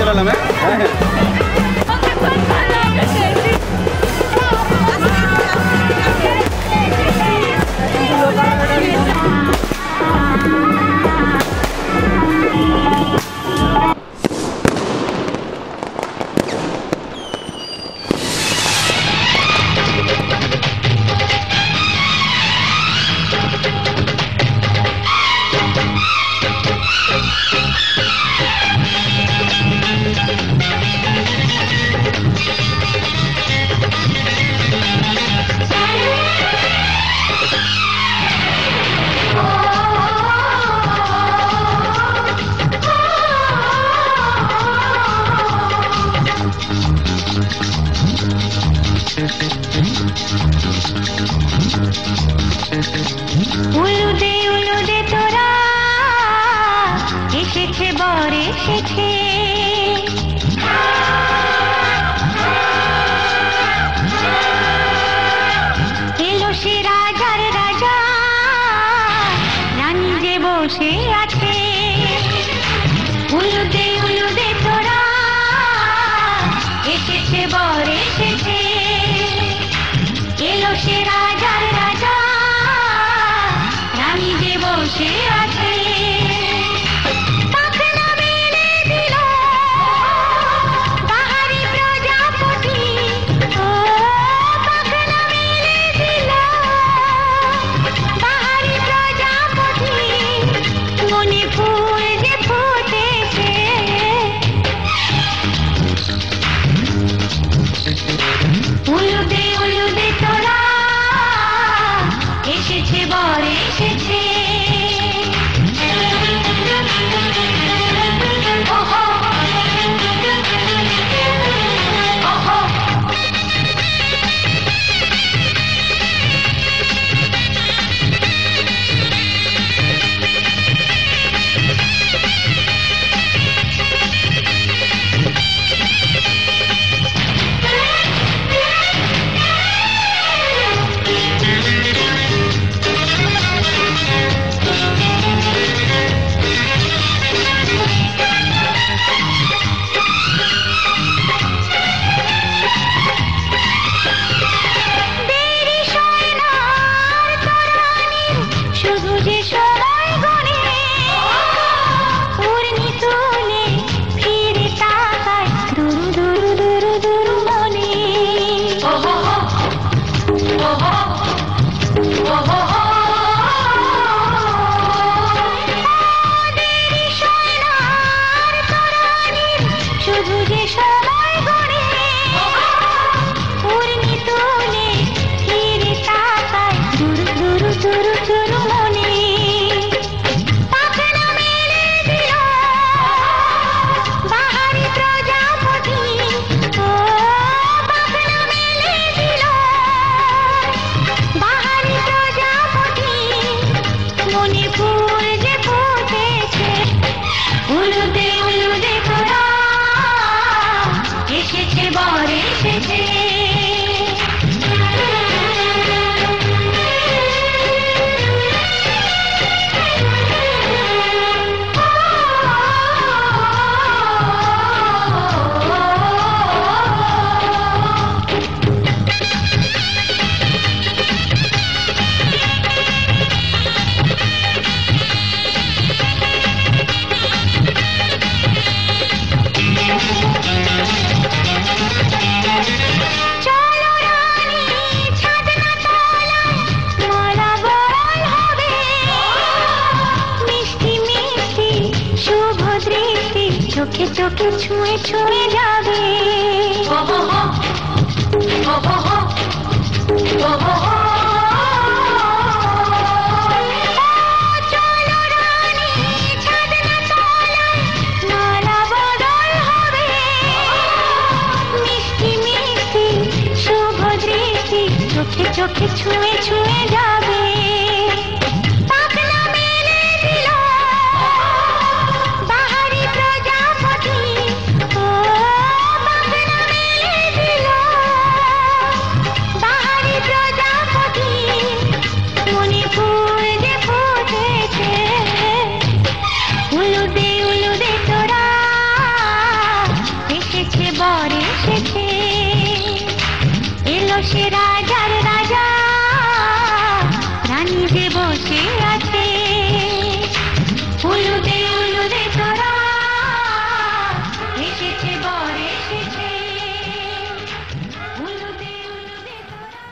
চলে এলাম। হ্যাঁ হ্যাঁ উলুদে তোরা এসেছে বর এসেছে এলো সে রাজার রাজা রানী যে বসে আছে উলুদে তোরা এসেছে বর এসেছে এলো সে রাজার রাজা রানী যে বসে আছে পাখনা মেলে দিল বাহারি প্রজাপতি ও পাখনা মেলে দিল বাহারি প্রজাপতি মনে ফুল যে ফুটেছে উলুদে তোরা এসেছে বর এসেছে চোখে চোখে ছুঁয়ে ছুঁয়ে যাবে চোখে চোখে ছুঁয়ে ছুঁয়ে যাবে বসে রাজার রাজা, রানী যে বসে আছে। উলুদে উলুদে তোরা, এসেছে বর এসেছে। উলুদে উলুদে তোরা।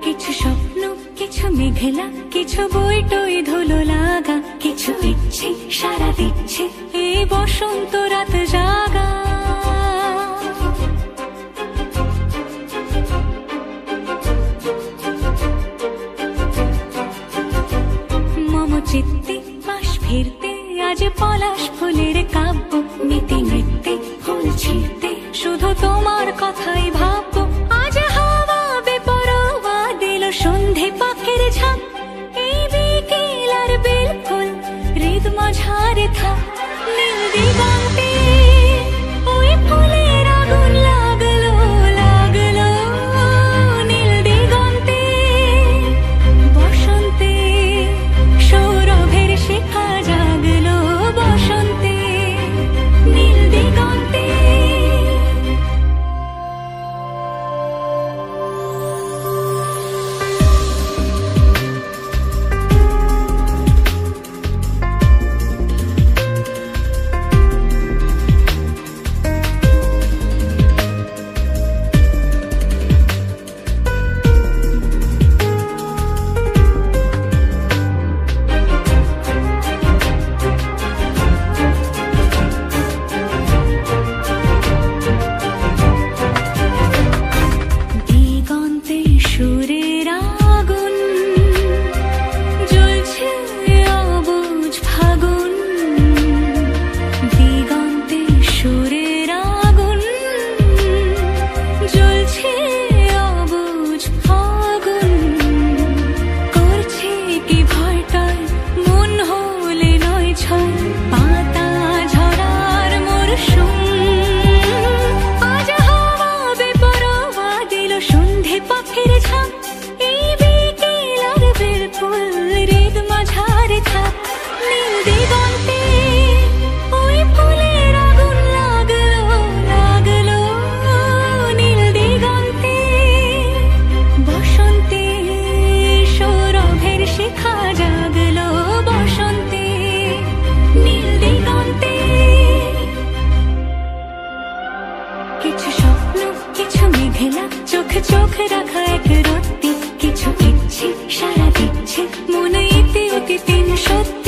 কিছু স্বপ্ন, কিছু মেঘলা, কিছু বই টই ধুলো লাগা, কিছু ইচ্ছে সারা দিচ্ছে এই বসন্ত রাত জাগা। মম চিত্তে পাশ ফিরতে আজ পলাশ ফুলের কাব্য, নিতে নৃত্যে ফুল ছিঁড়তে শুধু তোমার কথাই ভাববো। আজ হাওয়া বেপরোয়া দিল সন্ধে পাখির ঝাঁক, এই বিকেল আর বিলকুল হৃদ মাঝারে থাক। নীল দিগন্তে ওই ফুলের আগুন লাগলো লাগলো, নীল দিগন্তে বসন্তে সৌরভের শিখা জাগলো। বসন্তে নীল দিগন্তে দিগন্তে সুরের আগুন জ্বলছে অবুঝ ফাগুন। দিগন্তে সুরের আগুন জ্বলছে অবুঝ ফাগুন। করছে কি ভয়টায় মন হলে নয় ছয়, পাতা ঝরার মরশুম। আজ হাওয়া বেপরোয়া দিল সন্ধে পাখির ঝাঁক, এই বিকেল আর বিলকুল হৃদ মাঝারে থাক। নীল দিগন্তে ওই ফুলের আগুন লাগলো লাগলো, নীল দিগন্তে বসন্তে সৌরভের শিখা জাগলো। বসন্তে নীল দিগন্তে কিছু স্বপ্ন, কিছু মেঘলা, চোখ চোখ রাখা এক রত্তি, কিছু ইচ্ছে সারা দিচ্ছে মনে ইতি অতি তিন সত্যি।